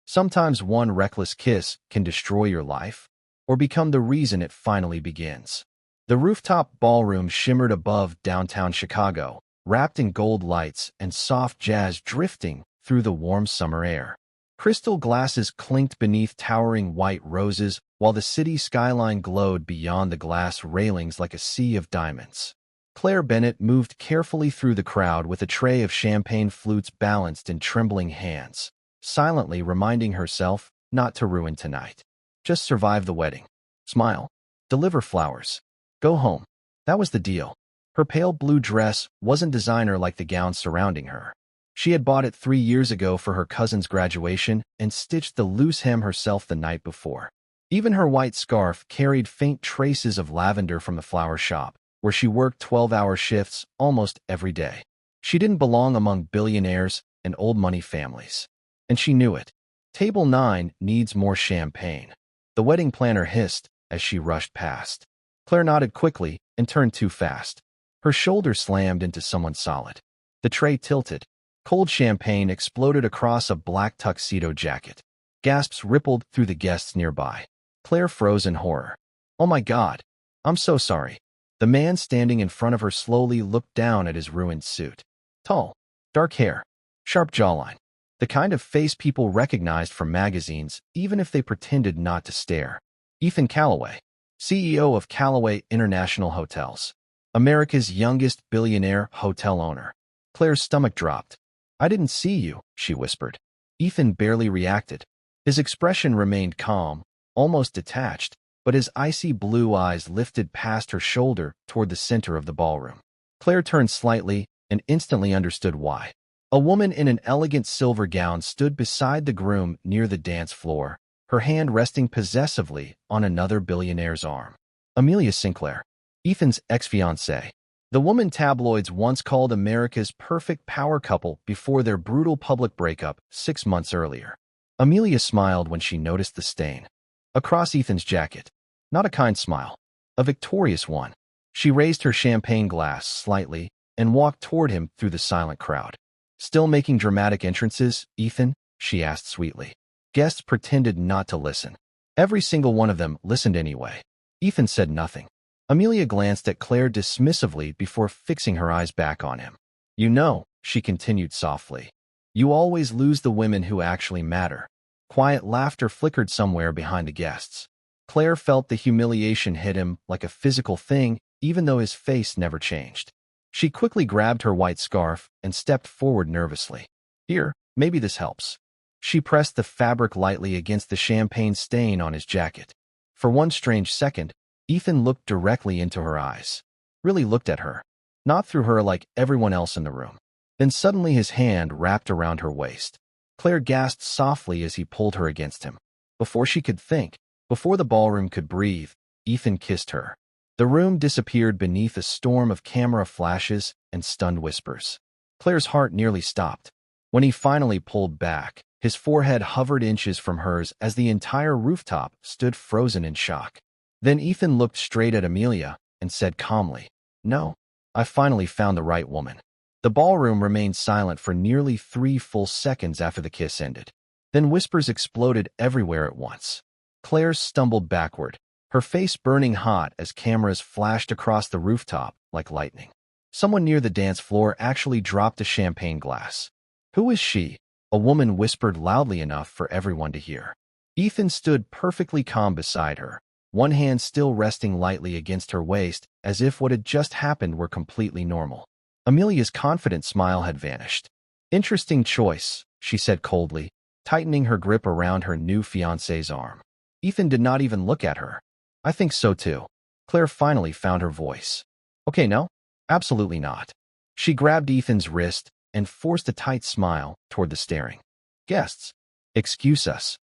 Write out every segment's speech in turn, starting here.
Sometimes one reckless kiss can destroy your life, or become the reason it finally begins. The rooftop ballroom shimmered above downtown Chicago, wrapped in gold lights and soft jazz drifting through the warm summer air. Crystal glasses clinked beneath towering white roses, while the city skyline glowed beyond the glass railings like a sea of diamonds. Claire Bennett moved carefully through the crowd with a tray of champagne flutes balanced in trembling hands, silently reminding herself not to ruin tonight. Just survive the wedding. Smile. Deliver flowers. Go home. That was the deal. Her pale blue dress wasn't designer like the gowns surrounding her. She had bought it 3 years ago for her cousin's graduation and stitched the loose hem herself the night before. Even her white scarf carried faint traces of lavender from the flower shop, where she worked 12-hour shifts almost every day. She didn't belong among billionaires and old money families. And she knew it. Table 9 needs more champagne. The wedding planner hissed as she rushed past. Claire nodded quickly and turned too fast. Her shoulder slammed into someone solid. The tray tilted. Cold champagne exploded across a black tuxedo jacket. Gasps rippled through the guests nearby. Claire froze in horror. "Oh my God. I'm so sorry." The man standing in front of her slowly looked down at his ruined suit. Tall, dark hair, sharp jawline. The kind of face people recognized from magazines, even if they pretended not to stare. Ethan Callaway, CEO of Callaway International Hotels. America's youngest billionaire hotel owner. Claire's stomach dropped. "I didn't see you," she whispered. Ethan barely reacted. His expression remained calm, almost detached, but his icy blue eyes lifted past her shoulder toward the center of the ballroom. Claire turned slightly and instantly understood why. A woman in an elegant silver gown stood beside the groom near the dance floor, her hand resting possessively on another billionaire's arm. Amelia Sinclair, Ethan's ex-fiancée. The woman tabloids once called America's perfect power couple before their brutal public breakup 6 months earlier. Amelia smiled when she noticed the stain across Ethan's jacket. Not a kind smile, a victorious one. She raised her champagne glass slightly and walked toward him through the silent crowd. "Still making dramatic entrances, Ethan?" she asked sweetly. Guests pretended not to listen. Every single one of them listened anyway. Ethan said nothing. Amelia glanced at Claire dismissively before fixing her eyes back on him. "You know," she continued softly, "you always lose the women who actually matter." Quiet laughter flickered somewhere behind the guests. Claire felt the humiliation hit him like a physical thing, even though his face never changed. She quickly grabbed her white scarf and stepped forward nervously. "Here, maybe this helps." She pressed the fabric lightly against the champagne stain on his jacket. For one strange second, Ethan looked directly into her eyes. Really looked at her. Not through her like everyone else in the room. Then suddenly his hand wrapped around her waist. Claire gasped softly as he pulled her against him. Before she could think, before the ballroom could breathe, Ethan kissed her. The room disappeared beneath a storm of camera flashes and stunned whispers. Claire's heart nearly stopped. When he finally pulled back, his forehead hovered inches from hers as the entire rooftop stood frozen in shock. Then Ethan looked straight at Amelia and said calmly, "No, I finally found the right woman." The ballroom remained silent for nearly 3 full seconds after the kiss ended. Then whispers exploded everywhere at once. Claire stumbled backward, her face burning hot as cameras flashed across the rooftop like lightning. Someone near the dance floor actually dropped a champagne glass. "Who is she?" a woman whispered loudly enough for everyone to hear. Ethan stood perfectly calm beside her, one hand still resting lightly against her waist as if what had just happened were completely normal. Amelia's confident smile had vanished. "Interesting choice," she said coldly, tightening her grip around her new fiancé's arm. Ethan did not even look at her. "I think so too." Claire finally found her voice. "Okay, no? Absolutely not." She grabbed Ethan's wrist and forced a tight smile toward the staring guests. "Excuse us."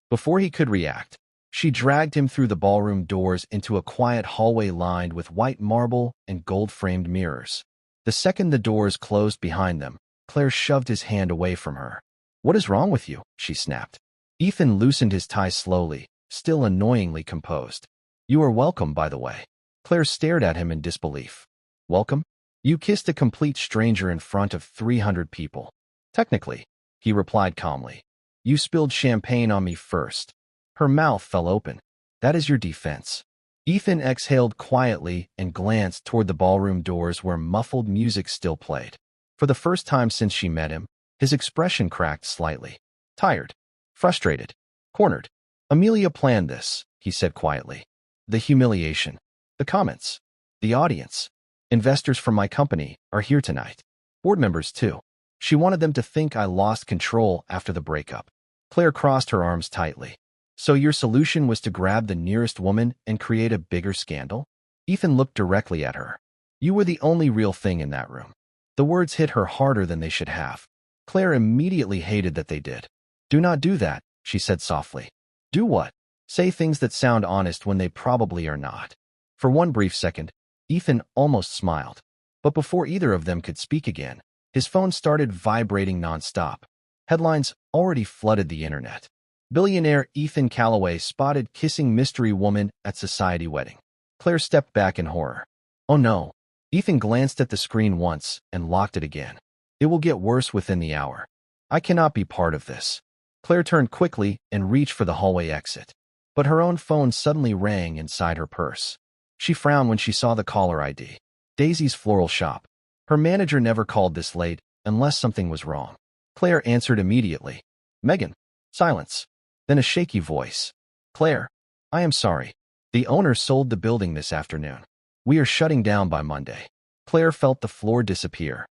Before he could react, she dragged him through the ballroom doors into a quiet hallway lined with white marble and gold-framed mirrors. The second the doors closed behind them, Claire shoved his hand away from her. "What is wrong with you?" she snapped. Ethan loosened his tie slowly, still annoyingly composed. "You are welcome, by the way." Claire stared at him in disbelief. "Welcome? You kissed a complete stranger in front of 300 people." "Technically," he replied calmly. You spilled champagne on me first. Her mouth fell open. That is your defense. Ethan exhaled quietly and glanced toward the ballroom doors where muffled music still played. For the first time since she met him, his expression cracked slightly. Tired. Frustrated. Cornered. Amelia planned this, he said quietly. The humiliation. The comments. The audience. Investors from my company are here tonight. Board members, too. She wanted them to think I lost control after the breakup. Claire crossed her arms tightly. So your solution was to grab the nearest woman and create a bigger scandal? Ethan looked directly at her. You were the only real thing in that room. The words hit her harder than they should have. Claire immediately hated that they did. Do not do that, she said softly. Do what? Say things that sound honest when they probably are not. For one brief second, Ethan almost smiled. But before either of them could speak again, his phone started vibrating nonstop. Headlines already flooded the internet. Billionaire Ethan Calloway spotted kissing mystery woman at society wedding. Claire stepped back in horror. Oh no. Ethan glanced at the screen once and locked it again. It will get worse within the hour. I cannot be part of this. Claire turned quickly and reached for the hallway exit. But her own phone suddenly rang inside her purse. She frowned when she saw the caller ID. Daisy's Floral Shop. Her manager never called this late unless something was wrong. Claire answered immediately. Megan. Silence. Then a shaky voice. Claire. I am sorry. The owner sold the building this afternoon. We are shutting down by Monday. Claire felt the floor disappear.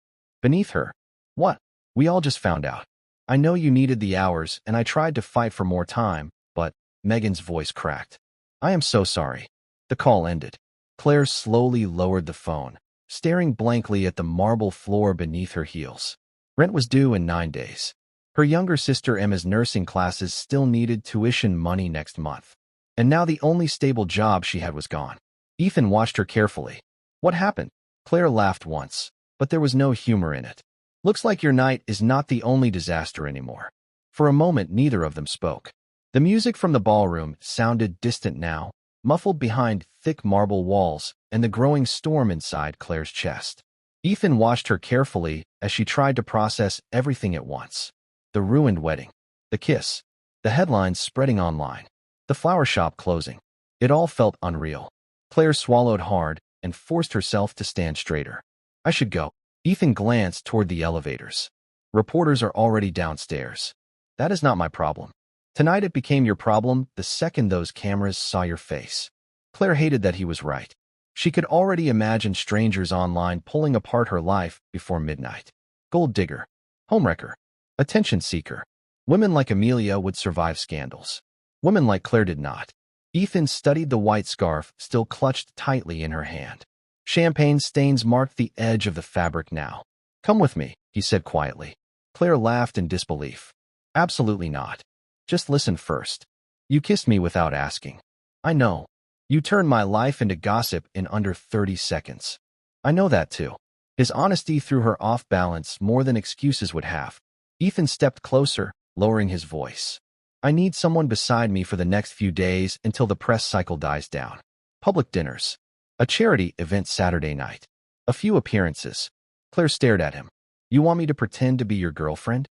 Beneath her. What? We all just found out. I know you needed the hours and I tried to fight for more time, but Megan's voice cracked. I am so sorry. The call ended. Claire slowly lowered the phone, staring blankly at the marble floor beneath her heels. Rent was due in 9 days. Her younger sister Emma's nursing classes still needed tuition money next month. And now the only stable job she had was gone. Ethan watched her carefully. What happened? Claire laughed once, but there was no humor in it. Looks like your night is not the only disaster anymore. For a moment, neither of them spoke. The music from the ballroom sounded distant now, muffled behind thick marble walls and the growing storm inside Claire's chest. Ethan watched her carefully as she tried to process everything at once. The ruined wedding. The kiss. The headlines spreading online. The flower shop closing. It all felt unreal. Claire swallowed hard and forced herself to stand straighter. I should go. Ethan glanced toward the elevators. Reporters are already downstairs. That is not my problem. Tonight it became your problem the second those cameras saw your face. Claire hated that he was right. She could already imagine strangers online pulling apart her life before midnight. Gold digger. Homewrecker. Attention seeker. Women like Amelia would survive scandals. Women like Claire did not. Ethan studied the white scarf still clutched tightly in her hand. Champagne stains marked the edge of the fabric now. Come with me, he said quietly. Claire laughed in disbelief. Absolutely not. Just listen first. You kissed me without asking. I know. You turned my life into gossip in under 30 seconds. I know that too. His honesty threw her off balance more than excuses would have. Ethan stepped closer, lowering his voice. I need someone beside me for the next few days until the press cycle dies down. Public dinners. A charity event Saturday night. A few appearances. Claire stared at him. You want me to pretend to be your girlfriend?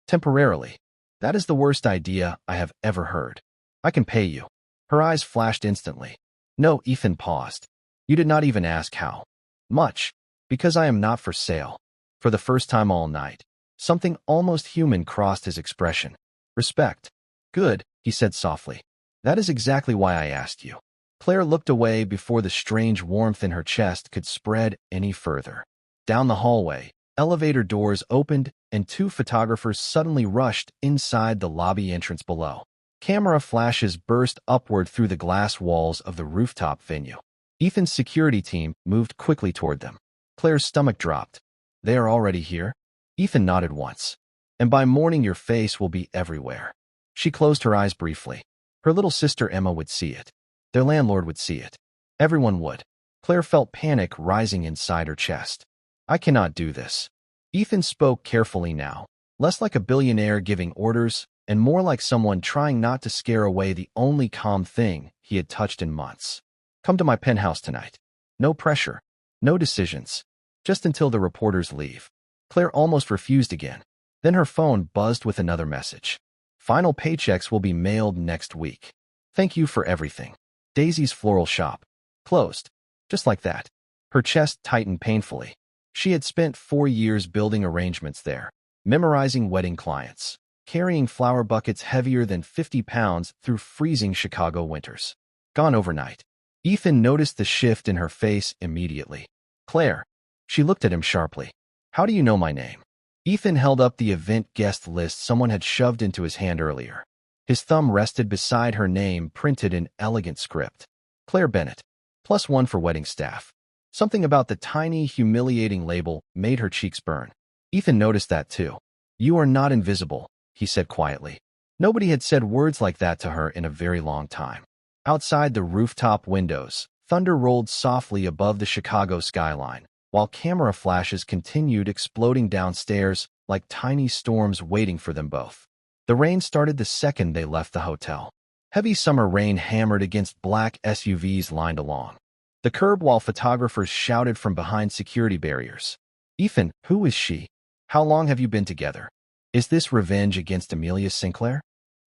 Temporarily. That is the worst idea I have ever heard. I can pay you. Her eyes flashed instantly. No, Ethan paused. You did not even ask how. Much. Because I am not for sale. For the first time all night, something almost human crossed his expression. Respect. Good, he said softly. That is exactly why I asked you. Claire looked away before the strange warmth in her chest could spread any further. Down the hallway, elevator doors opened and 2 photographers suddenly rushed inside the lobby entrance below. Camera flashes burst upward through the glass walls of the rooftop venue. Ethan's security team moved quickly toward them. Claire's stomach dropped. They are already here? Ethan nodded once. And by morning your face will be everywhere. She closed her eyes briefly. Her little sister Emma would see it. Their landlord would see it. Everyone would. Claire felt panic rising inside her chest. I cannot do this. Ethan spoke carefully now, less like a billionaire giving orders and more like someone trying not to scare away the only calm thing he had touched in months. Come to my penthouse tonight. No pressure. No decisions. Just until the reporters leave. Claire almost refused again. Then her phone buzzed with another message. Final paychecks will be mailed next week. Thank you for everything. Daisy's floral shop. Closed. Just like that. Her chest tightened painfully. She had spent 4 years building arrangements there, memorizing wedding clients, carrying flower buckets heavier than 50 pounds through freezing Chicago winters. Gone overnight. Ethan noticed the shift in her face immediately. Claire. She looked at him sharply. How do you know my name? Ethan held up the event guest list someone had shoved into his hand earlier. His thumb rested beside her name printed in elegant script. Claire Bennett. +1 for wedding staff. Something about the tiny, humiliating label made her cheeks burn. Ethan noticed that too. You are not invisible, he said quietly. Nobody had said words like that to her in a very long time. Outside the rooftop windows, thunder rolled softly above the Chicago skyline, while camera flashes continued exploding downstairs like tiny storms waiting for them both. The rain started the second they left the hotel. Heavy summer rain hammered against black SUVs lined along the curb while photographers shouted from behind security barriers. Ethan, who is she? How long have you been together? Is this revenge against Amelia Sinclair?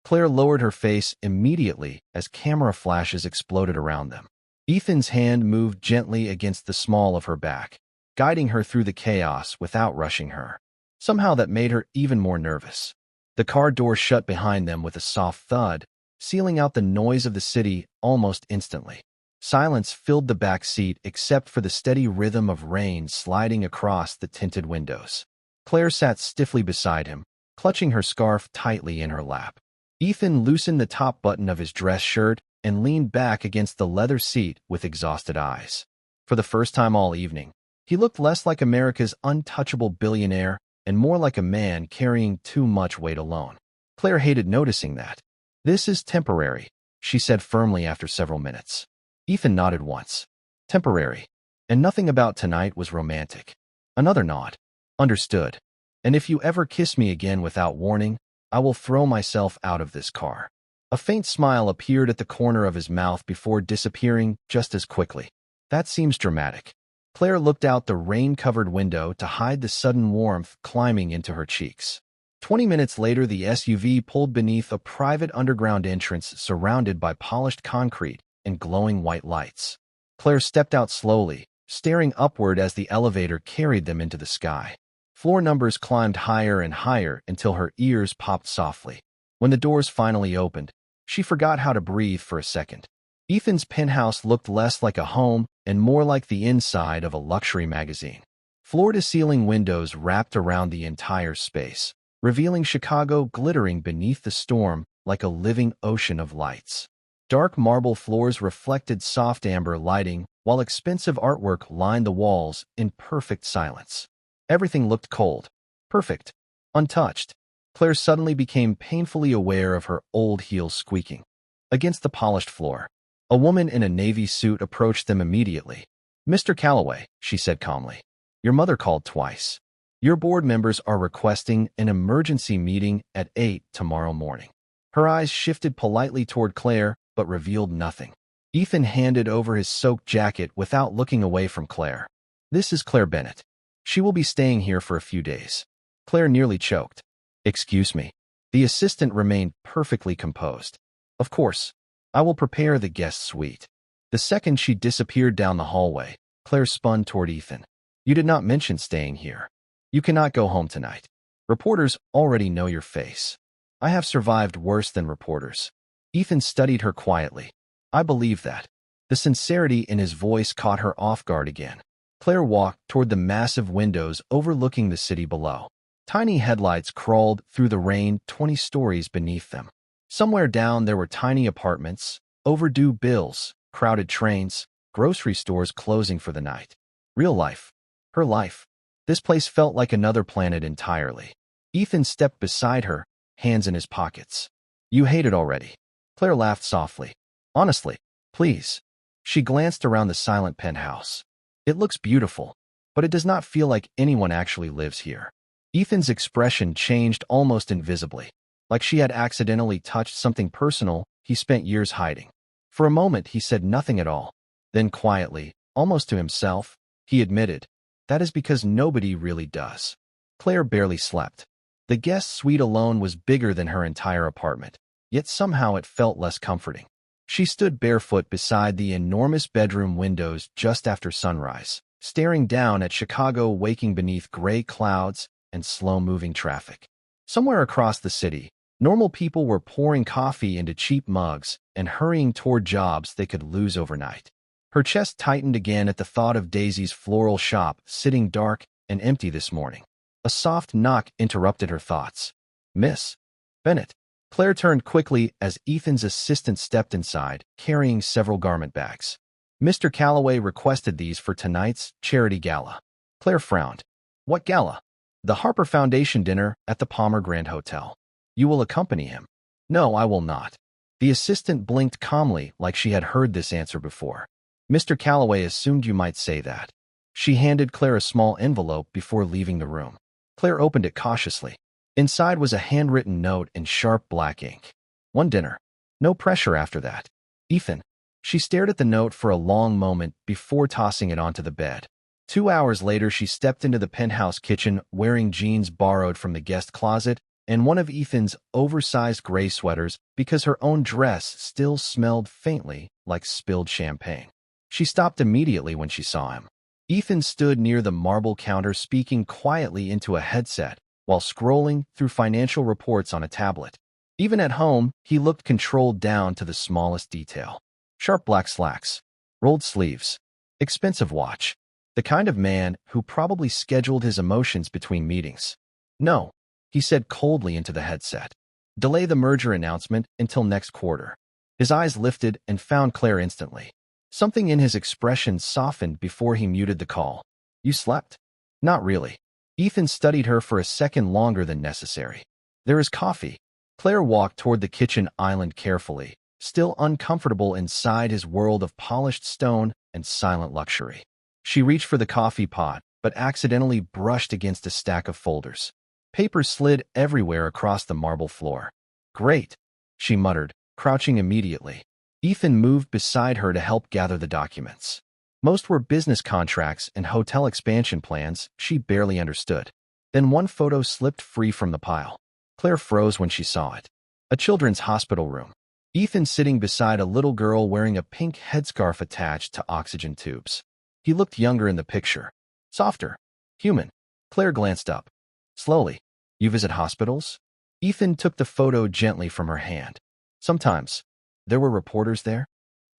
Claire lowered her face immediately as camera flashes exploded around them. Ethan's hand moved gently against the small of her back, guiding her through the chaos without rushing her. Somehow that made her even more nervous. The car door shut behind them with a soft thud, sealing out the noise of the city almost instantly. Silence filled the back seat except for the steady rhythm of rain sliding across the tinted windows. Claire sat stiffly beside him, clutching her scarf tightly in her lap. Ethan loosened the top button of his dress shirt and leaned back against the leather seat with exhausted eyes. For the first time all evening, he looked less like America's untouchable billionaire and more like a man carrying too much weight alone. Claire hated noticing that. This is temporary, she said firmly after several minutes. Ethan nodded once. Temporary. And nothing about tonight was romantic. Another nod. Understood. And if you ever kiss me again without warning, I will throw myself out of this car. A faint smile appeared at the corner of his mouth before disappearing just as quickly. That seems dramatic. Claire looked out the rain-covered window to hide the sudden warmth climbing into her cheeks. 20 minutes later, the SUV pulled beneath a private underground entrance surrounded by polished concrete and glowing white lights. Claire stepped out slowly, staring upward as the elevator carried them into the sky. Floor numbers climbed higher and higher until her ears popped softly. When the doors finally opened, she forgot how to breathe for a second. Ethan's penthouse looked less like a home and more like the inside of a luxury magazine. Floor-to-ceiling windows wrapped around the entire space, revealing Chicago glittering beneath the storm like a living ocean of lights. Dark marble floors reflected soft amber lighting, while expensive artwork lined the walls in perfect silence. Everything looked cold, perfect, untouched. Claire suddenly became painfully aware of her old heels squeaking against the polished floor. A woman in a navy suit approached them immediately. Mr. Calloway, she said calmly, your mother called twice. Your board members are requesting an emergency meeting at 8 tomorrow morning. Her eyes shifted politely toward Claire, but revealed nothing. Ethan handed over his soaked jacket without looking away from Claire. This is Claire Bennett. She will be staying here for a few days. Claire nearly choked. Excuse me. The assistant remained perfectly composed. Of course. I will prepare the guest suite. The second she disappeared down the hallway, Claire spun toward Ethan. You did not mention staying here. You cannot go home tonight. Reporters already know your face. I have survived worse than reporters. Ethan studied her quietly. I believe that. The sincerity in his voice caught her off guard again. Claire walked toward the massive windows overlooking the city below. Tiny headlights crawled through the rain 20 stories beneath them. Somewhere down there were tiny apartments, overdue bills, crowded trains, grocery stores closing for the night. Real life. Her life. This place felt like another planet entirely. Ethan stepped beside her, hands in his pockets. You hate it already. Claire laughed softly. Honestly, please. She glanced around the silent penthouse. It looks beautiful, but it does not feel like anyone actually lives here. Ethan's expression changed almost invisibly, like she had accidentally touched something personal he spent years hiding. For a moment, he said nothing at all. Then quietly, almost to himself, he admitted, that is because nobody really does. Claire barely slept. The guest suite alone was bigger than her entire apartment, yet somehow it felt less comforting. She stood barefoot beside the enormous bedroom windows just after sunrise, staring down at Chicago waking beneath gray clouds and slow-moving traffic. Somewhere across the city, normal people were pouring coffee into cheap mugs and hurrying toward jobs they could lose overnight. Her chest tightened again at the thought of Daisy's floral shop sitting dark and empty this morning. A soft knock interrupted her thoughts. "Miss Bennett." Claire turned quickly as Ethan's assistant stepped inside, carrying several garment bags. "Mr. Calloway requested these for tonight's charity gala." Claire frowned. "What gala?" "The Harper Foundation dinner at the Palmer Grand Hotel." "You will accompany him?" "No, I will not." The assistant blinked calmly like she had heard this answer before. "Mr. Calloway assumed you might say that." She handed Claire a small envelope before leaving the room. Claire opened it cautiously. Inside was a handwritten note in sharp black ink. "One dinner. No pressure after that. Ethan." She stared at the note for a long moment before tossing it onto the bed. 2 hours later, she stepped into the penthouse kitchen wearing jeans borrowed from the guest closet and one of Ethan's oversized gray sweaters because her own dress still smelled faintly like spilled champagne. She stopped immediately when she saw him. Ethan stood near the marble counter speaking quietly into a headset while scrolling through financial reports on a tablet. Even at home, he looked controlled down to the smallest detail. Sharp black slacks, rolled sleeves, expensive watch. The kind of man who probably scheduled his emotions between meetings. "No," he said coldly into the headset. "Delay the merger announcement until next quarter." His eyes lifted and found Claire instantly. Something in his expression softened before he muted the call. "You slept?" "Not really." Ethan studied her for a second longer than necessary. "There is coffee." Claire walked toward the kitchen island carefully, still uncomfortable inside his world of polished stone and silent luxury. She reached for the coffee pot, but accidentally brushed against a stack of folders. Papers slid everywhere across the marble floor. "Great," she muttered, crouching immediately. Ethan moved beside her to help gather the documents. Most were business contracts and hotel expansion plans she barely understood. Then one photo slipped free from the pile. Claire froze when she saw it. A children's hospital room. Ethan sitting beside a little girl wearing a pink headscarf attached to oxygen tubes. He looked younger in the picture. Softer. Human. Claire glanced up. Slowly. "You visit hospitals?" Ethan took the photo gently from her hand. "Sometimes." "There were reporters there?"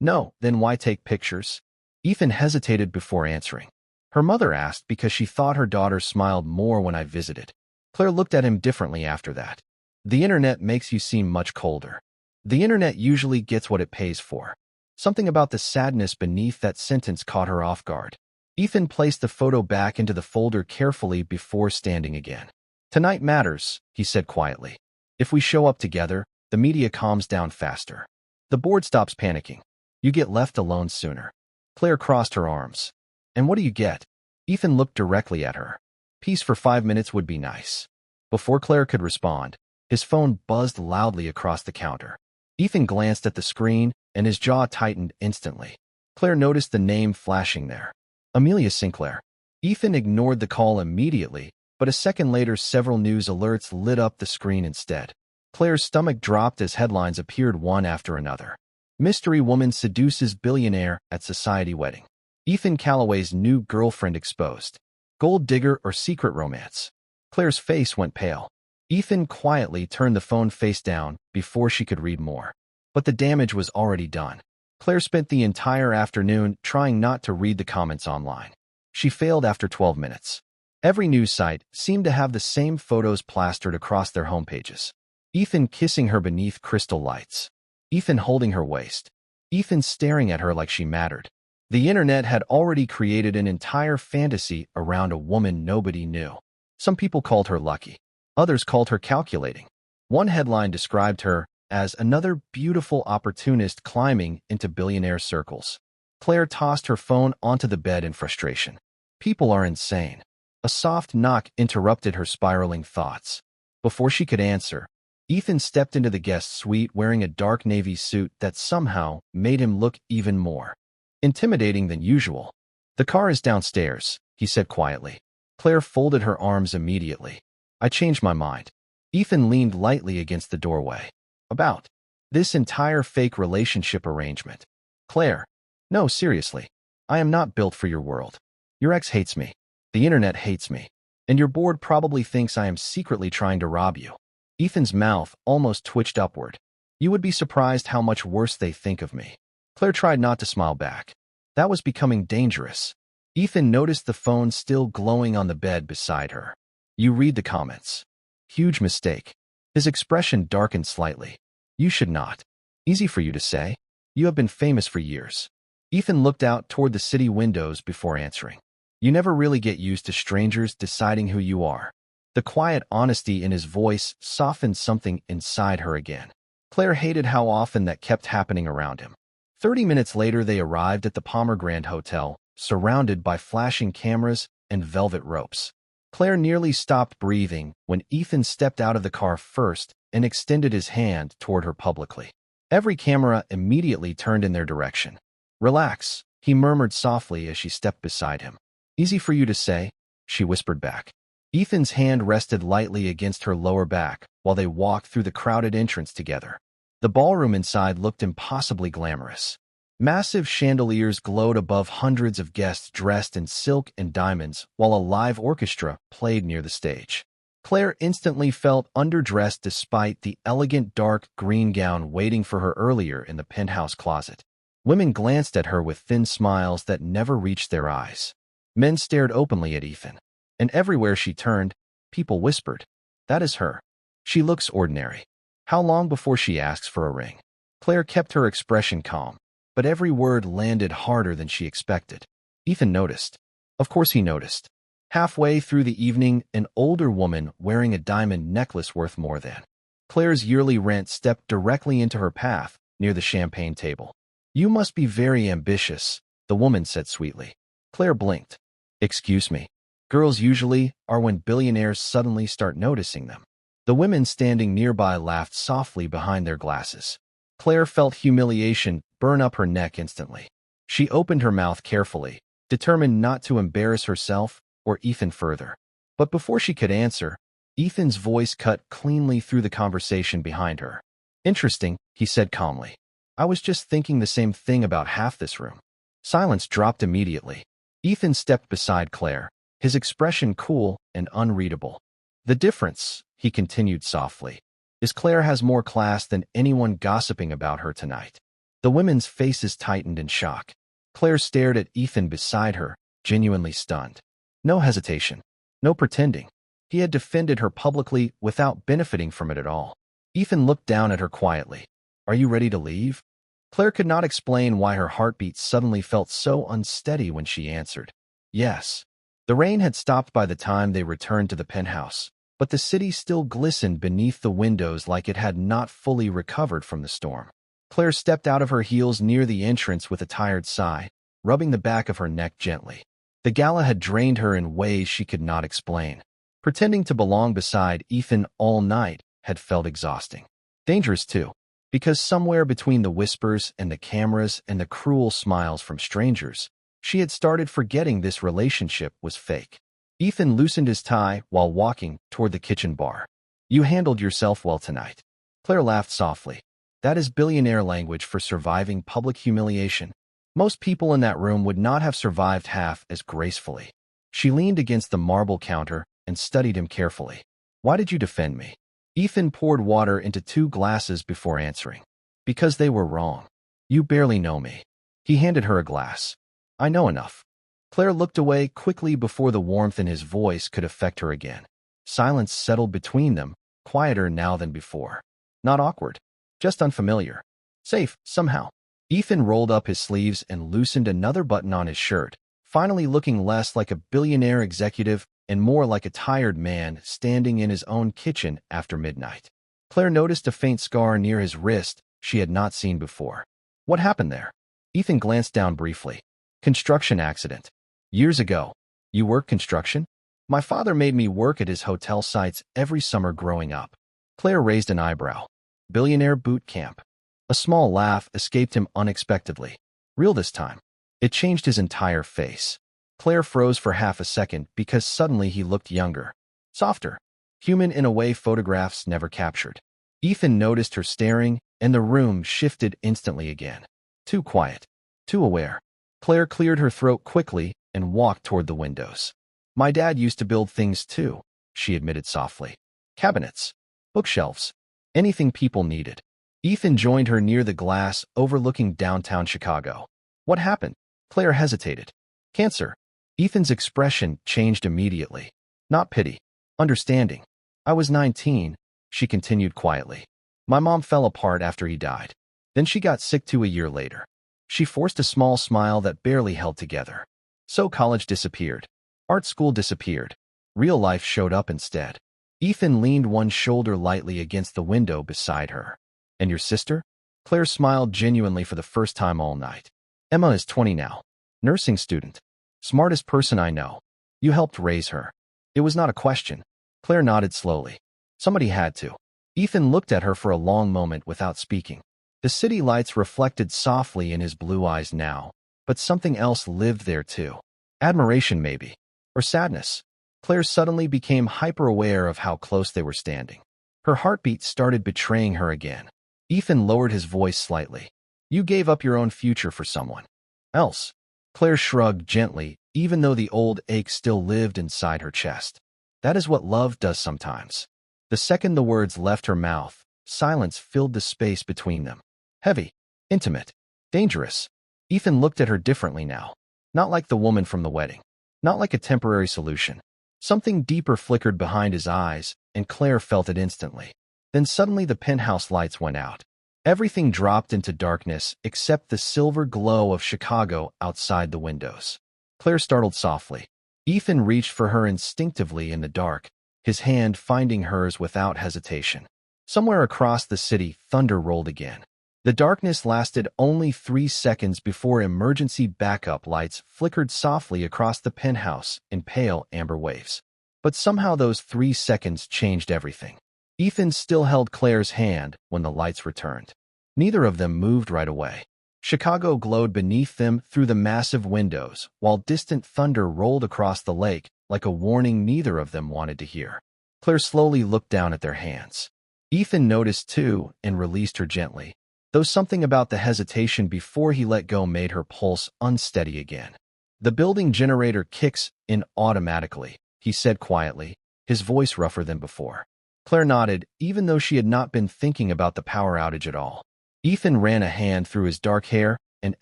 "No." "Then why take pictures?" Ethan hesitated before answering. "Her mother asked because she thought her daughter smiled more when I visited." Claire looked at him differently after that. "The internet makes you seem much colder." "The internet usually gets what it pays for." Something about the sadness beneath that sentence caught her off guard. Ethan placed the photo back into the folder carefully before standing again. "Tonight matters," he said quietly. "If we show up together, the media calms down faster. The board stops panicking. You get left alone sooner." Claire crossed her arms. "And what do you get?" Ethan looked directly at her. "Peace for 5 minutes would be nice." Before Claire could respond, his phone buzzed loudly across the counter. Ethan glanced at the screen, and his jaw tightened instantly. Claire noticed the name flashing there. Amelia Sinclair. Ethan ignored the call immediately, but a second later several news alerts lit up the screen instead. Claire's stomach dropped as headlines appeared one after another. Mystery woman seduces billionaire at society wedding. Ethan Calloway's new girlfriend exposed. Gold digger or secret romance. Claire's face went pale. Ethan quietly turned the phone face down before she could read more. But the damage was already done. Claire spent the entire afternoon trying not to read the comments online. She failed after 12 minutes. Every news site seemed to have the same photos plastered across their homepages. Ethan kissing her beneath crystal lights. Ethan holding her waist. Ethan staring at her like she mattered. The internet had already created an entire fantasy around a woman nobody knew. Some people called her lucky. Others called her calculating. One headline described her as another beautiful opportunist climbing into billionaire circles. Claire tossed her phone onto the bed in frustration. People are insane. A soft knock interrupted her spiraling thoughts. Before she could answer, Ethan stepped into the guest suite wearing a dark navy suit that somehow made him look even more intimidating than usual. "The car is downstairs," he said quietly. Claire folded her arms immediately. "I changed my mind." Ethan leaned lightly against the doorway. About this entire fake relationship arrangement. Claire. No, seriously. I am not built for your world. Your ex hates me. The internet hates me. And your board probably thinks I am secretly trying to rob you. Ethan's mouth almost twitched upward. You would be surprised how much worse they think of me. Claire tried not to smile back. That was becoming dangerous. Ethan noticed the phone still glowing on the bed beside her. You read the comments. Huge mistake. His expression darkened slightly. You should not. Easy for you to say. You have been famous for years. Ethan looked out toward the city windows before answering. You never really get used to strangers deciding who you are. The quiet honesty in his voice softened something inside her again. Claire hated how often that kept happening around him. 30 minutes later, they arrived at the Pomegranate Hotel, surrounded by flashing cameras and velvet ropes. Claire nearly stopped breathing when Ethan stepped out of the car first and extended his hand toward her publicly. Every camera immediately turned in their direction. Relax, he murmured softly as she stepped beside him. Easy for you to say, she whispered back. Ethan's hand rested lightly against her lower back while they walked through the crowded entrance together. The ballroom inside looked impossibly glamorous. Massive chandeliers glowed above hundreds of guests dressed in silk and diamonds while a live orchestra played near the stage. Claire instantly felt underdressed despite the elegant dark green gown waiting for her earlier in the penthouse closet. Women glanced at her with thin smiles that never reached their eyes. Men stared openly at Ethan. And everywhere she turned, people whispered, "That is her. She looks ordinary." How long before she asks for a ring? Claire kept her expression calm, but every word landed harder than she expected. Ethan noticed. Of course he noticed. Halfway through the evening, an older woman wearing a diamond necklace worth more than Claire's yearly rent stepped directly into her path near the champagne table. You must be very ambitious, the woman said sweetly. Claire blinked. Excuse me. Girls usually are when billionaires suddenly start noticing them. The women standing nearby laughed softly behind their glasses. Claire felt humiliation burn up her neck instantly. She opened her mouth carefully, determined not to embarrass herself or Ethan further. But before she could answer, Ethan's voice cut cleanly through the conversation behind her. Interesting, he said calmly. I was just thinking the same thing about half this room. Silence dropped immediately. Ethan stepped beside Claire, his expression cool and unreadable. The difference, he continued softly, is Claire has more class than anyone gossiping about her tonight. The women's faces tightened in shock. Claire stared at Ethan beside her, genuinely stunned. No hesitation. No pretending. He had defended her publicly without benefiting from it at all. Ethan looked down at her quietly. Are you ready to leave? Claire could not explain why her heartbeat suddenly felt so unsteady when she answered. Yes. The rain had stopped by the time they returned to the penthouse, but the city still glistened beneath the windows like it had not fully recovered from the storm. Claire stepped out of her heels near the entrance with a tired sigh, rubbing the back of her neck gently. The gala had drained her in ways she could not explain. Pretending to belong beside Ethan all night had felt exhausting. Dangerous, too, because somewhere between the whispers and the cameras and the cruel smiles from strangers, she had started forgetting this relationship was fake. Ethan loosened his tie while walking toward the kitchen bar. You handled yourself well tonight. Claire laughed softly. That is billionaire language for surviving public humiliation. Most people in that room would not have survived half as gracefully. She leaned against the marble counter and studied him carefully. Why did you defend me? Ethan poured water into 2 glasses before answering. Because they were wrong. You barely know me. He handed her a glass. I know enough. Claire looked away quickly before the warmth in his voice could affect her again. Silence settled between them, quieter now than before. Not awkward. Just unfamiliar. Safe, somehow. Ethan rolled up his sleeves and loosened another button on his shirt, finally looking less like a billionaire executive and more like a tired man standing in his own kitchen after midnight. Claire noticed a faint scar near his wrist she had not seen before. What happened there? Ethan glanced down briefly. Construction accident. Years ago. You work construction? My father made me work at his hotel sites every summer growing up. Claire raised an eyebrow. Billionaire boot camp. A small laugh escaped him unexpectedly. Real this time. It changed his entire face. Claire froze for half a second because suddenly he looked younger. Softer. human in a way photographs never captured. Ethan noticed her staring, and the room shifted instantly again. Too quiet. Too aware. Claire cleared her throat quickly and walked toward the windows. My dad used to build things too, she admitted softly. Cabinets. Bookshelves. Anything people needed. Ethan joined her near the glass overlooking downtown Chicago. What happened? Claire hesitated. Cancer. Ethan's expression changed immediately. Not pity. Understanding. I was 19, she continued quietly. My mom fell apart after he died. Then she got sick too a year later. She forced a small smile that barely held together. So college disappeared. Art school disappeared. Real life showed up instead. Ethan leaned one shoulder lightly against the window beside her. And your sister? Claire smiled genuinely for the first time all night. Emma is 20 now. Nursing student. Smartest person I know. You helped raise her. It was not a question. Claire nodded slowly. Somebody had to. Ethan looked at her for a long moment without speaking. The city lights reflected softly in his blue eyes now, but something else lived there too. Admiration maybe. Or sadness. Claire suddenly became hyper-aware of how close they were standing. Her heartbeat started betraying her again. Ethan lowered his voice slightly. You gave up your own future for someone else. Claire shrugged gently, even though the old ache still lived inside her chest. That is what love does sometimes. The second the words left her mouth, silence filled the space between them. Heavy, intimate, dangerous. Ethan looked at her differently now. Not like the woman from the wedding. Not like a temporary solution. Something deeper flickered behind his eyes, and Claire felt it instantly. Then suddenly the penthouse lights went out. Everything dropped into darkness except the silver glow of Chicago outside the windows. Claire startled softly. Ethan reached for her instinctively in the dark, his hand finding hers without hesitation. Somewhere across the city, thunder rolled again. The darkness lasted only 3 seconds before emergency backup lights flickered softly across the penthouse in pale amber waves. But somehow those 3 seconds changed everything. Ethan still held Claire's hand when the lights returned. Neither of them moved right away. Chicago glowed beneath them through the massive windows, while distant thunder rolled across the lake like a warning neither of them wanted to hear. Claire slowly looked down at their hands. Ethan noticed too and released her gently, though something about the hesitation before he let go made her pulse unsteady again. The building generator kicks in automatically, he said quietly, his voice rougher than before. Claire nodded, even though she had not been thinking about the power outage at all. Ethan ran a hand through his dark hair and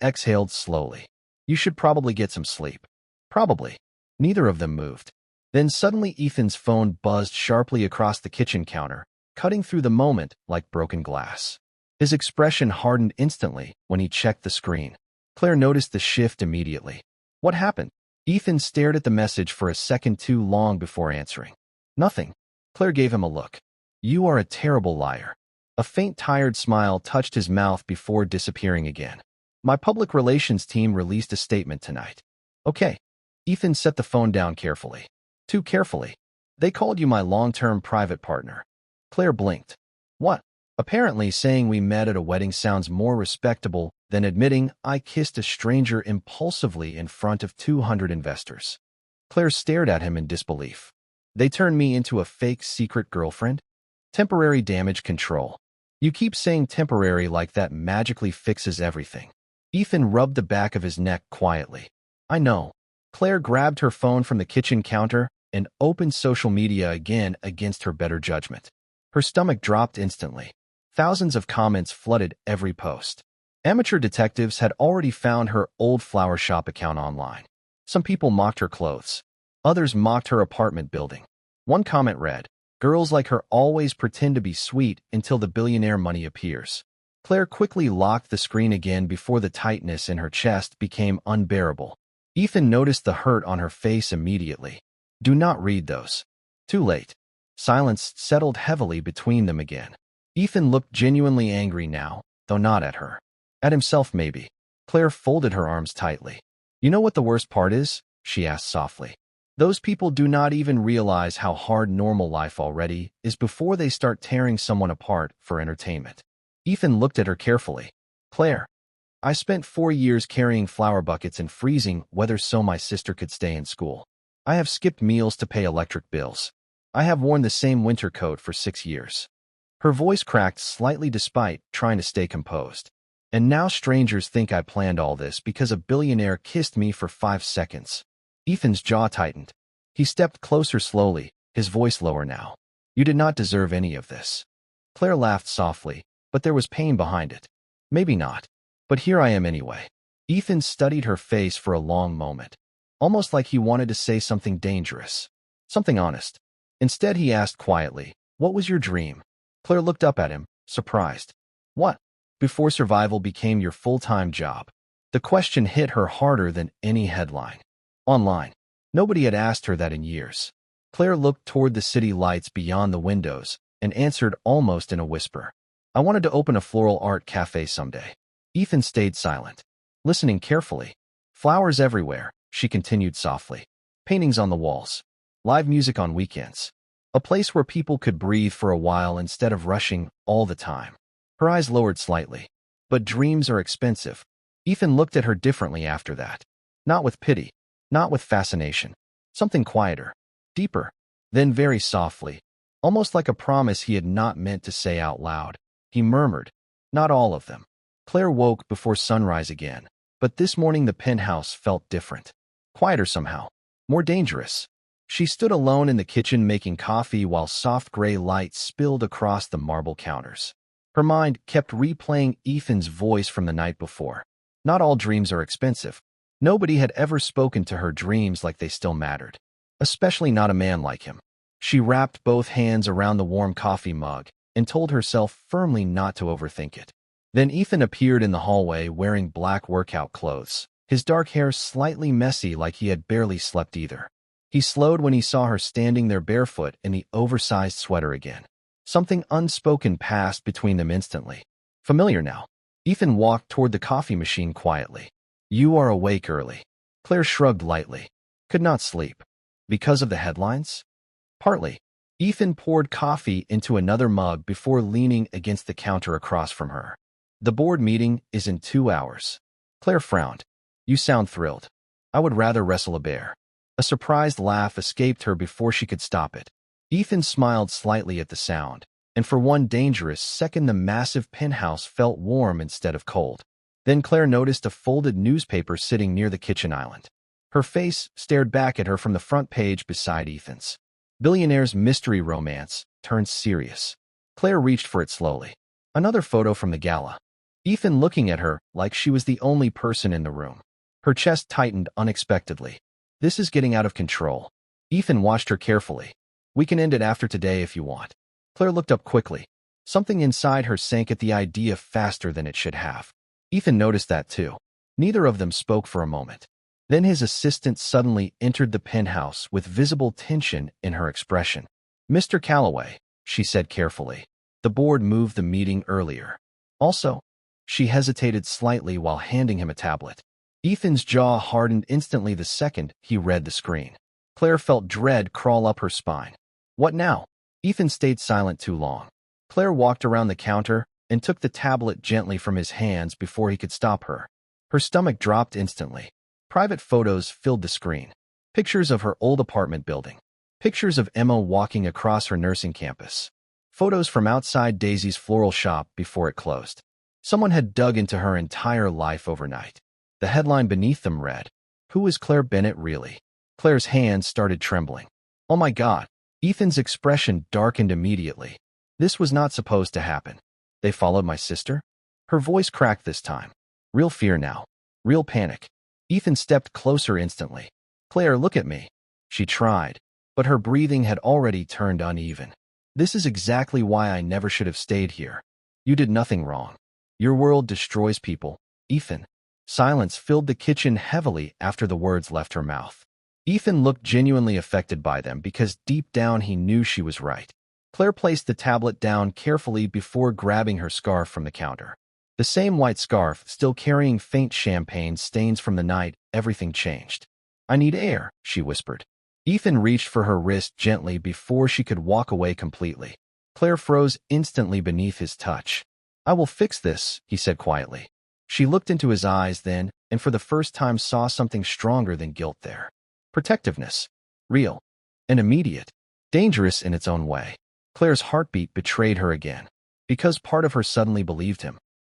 exhaled slowly. You should probably get some sleep. Probably. Neither of them moved. Then suddenly Ethan's phone buzzed sharply across the kitchen counter, cutting through the moment like broken glass. His expression hardened instantly when he checked the screen. Claire noticed the shift immediately. What happened? Ethan stared at the message for a second too long before answering. Nothing. Claire gave him a look. You are a terrible liar. A faint, tired smile touched his mouth before disappearing again. My public relations team released a statement tonight. Okay. Ethan set the phone down carefully. Too carefully. They called you my long-term private partner. Claire blinked. What? Apparently saying we met at a wedding sounds more respectable than admitting I kissed a stranger impulsively in front of 200 investors. Claire stared at him in disbelief. They turned me into a fake secret girlfriend? Temporary damage control. You keep saying temporary like that magically fixes everything. Ethan rubbed the back of his neck quietly. I know. Claire grabbed her phone from the kitchen counter and opened social media again against her better judgment. Her stomach dropped instantly. Thousands of comments flooded every post. Amateur detectives had already found her old flower shop account online. Some people mocked her clothes. Others mocked her apartment building. One comment read, girls like her always pretend to be sweet until the billionaire money appears. Claire quickly locked the screen again before the tightness in her chest became unbearable. Ethan noticed the hurt on her face immediately. Do not read those. Too late. Silence settled heavily between them again. Ethan looked genuinely angry now, though not at her. At himself maybe. Claire folded her arms tightly. You know what the worst part is? She asked softly. Those people do not even realize how hard normal life already is before they start tearing someone apart for entertainment. Ethan looked at her carefully. Claire, I spent 4 years carrying flower buckets and freezing weather so my sister could stay in school. I have skipped meals to pay electric bills. I have worn the same winter coat for 6 years. Her voice cracked slightly despite trying to stay composed. And now strangers think I planned all this because a billionaire kissed me for 5 seconds. Ethan's jaw tightened. He stepped closer slowly, his voice lower now. You did not deserve any of this. Claire laughed softly, but there was pain behind it. Maybe not. But here I am anyway. Ethan studied her face for a long moment, almost like he wanted to say something dangerous, something honest. Instead, he asked quietly, "What was your dream?" Claire looked up at him, surprised. What? Before survival became your full-time job. The question hit her harder than any headline. Online. Nobody had asked her that in years. Claire looked toward the city lights beyond the windows and answered almost in a whisper. I wanted to open a floral art cafe someday. Ethan stayed silent, listening carefully. Flowers everywhere, she continued softly. Paintings on the walls. Live music on weekends. A place where people could breathe for a while instead of rushing all the time. Her eyes lowered slightly. But dreams are expensive. Ethan looked at her differently after that. Not with pity. Not with fascination. Something quieter. Deeper. Then very softly, almost like a promise he had not meant to say out loud, he murmured, "Not all of them." Claire woke before sunrise again, but this morning the penthouse felt different. Quieter somehow. More dangerous. She stood alone in the kitchen making coffee while soft gray light spilled across the marble counters. Her mind kept replaying Ethan's voice from the night before. Not all dreams are expensive. Nobody had ever spoken to her dreams like they still mattered. Especially not a man like him. She wrapped both hands around the warm coffee mug and told herself firmly not to overthink it. Then Ethan appeared in the hallway wearing black workout clothes, his dark hair slightly messy like he had barely slept either. He slowed when he saw her standing there barefoot in the oversized sweater again. Something unspoken passed between them instantly. Familiar now. Ethan walked toward the coffee machine quietly. You are awake early. Claire shrugged lightly. Could not sleep. Because of the headlines? Partly. Ethan poured coffee into another mug before leaning against the counter across from her. The board meeting is in 2 hours. Claire frowned. You sound thrilled. I would rather wrestle a bear. A surprised laugh escaped her before she could stop it. Ethan smiled slightly at the sound, and for one dangerous second the massive penthouse felt warm instead of cold. Then Claire noticed a folded newspaper sitting near the kitchen island. Her face stared back at her from the front page beside Ethan's. Billionaire's mystery romance turned serious. Claire reached for it slowly. Another photo from the gala. Ethan looking at her like she was the only person in the room. Her chest tightened unexpectedly. This is getting out of control. Ethan watched her carefully. We can end it after today if you want. Claire looked up quickly. Something inside her sank at the idea faster than it should have. Ethan noticed that too. Neither of them spoke for a moment. Then his assistant suddenly entered the penthouse with visible tension in her expression. Mr. Calloway, she said carefully. The board moved the meeting earlier. Also, she hesitated slightly while handing him a tablet. Ethan's jaw hardened instantly the second he read the screen. Claire felt dread crawl up her spine. What now? Ethan stayed silent too long. Claire walked around the counter and took the tablet gently from his hands before he could stop her. Her stomach dropped instantly. Private photos filled the screen. Pictures of her old apartment building. Pictures of Emma walking across her nursing campus. Photos from outside Daisy's floral shop before it closed. Someone had dug into her entire life overnight. The headline beneath them read, "Who is Claire Bennett really?" Claire's hands started trembling. Oh my God. Ethan's expression darkened immediately. This was not supposed to happen. They followed my sister? Her voice cracked this time. Real fear now. Real panic. Ethan stepped closer instantly. Claire, look at me. She tried, but her breathing had already turned uneven. This is exactly why I never should have stayed here. You did nothing wrong. Your world destroys people, Ethan. Silence filled the kitchen heavily after the words left her mouth. Ethan looked genuinely affected by them because deep down he knew she was right. Claire placed the tablet down carefully before grabbing her scarf from the counter. The same white scarf, still carrying faint champagne stains from the night, everything changed. I need air, she whispered. Ethan reached for her wrist gently before she could walk away completely. Claire froze instantly beneath his touch. I will fix this, he said quietly. She looked into his eyes then, and for the first time saw something stronger than guilt there. Protectiveness. Real. And immediate. Dangerous in its own way. Claire's heartbeat betrayed her again, because part of her suddenly believed him.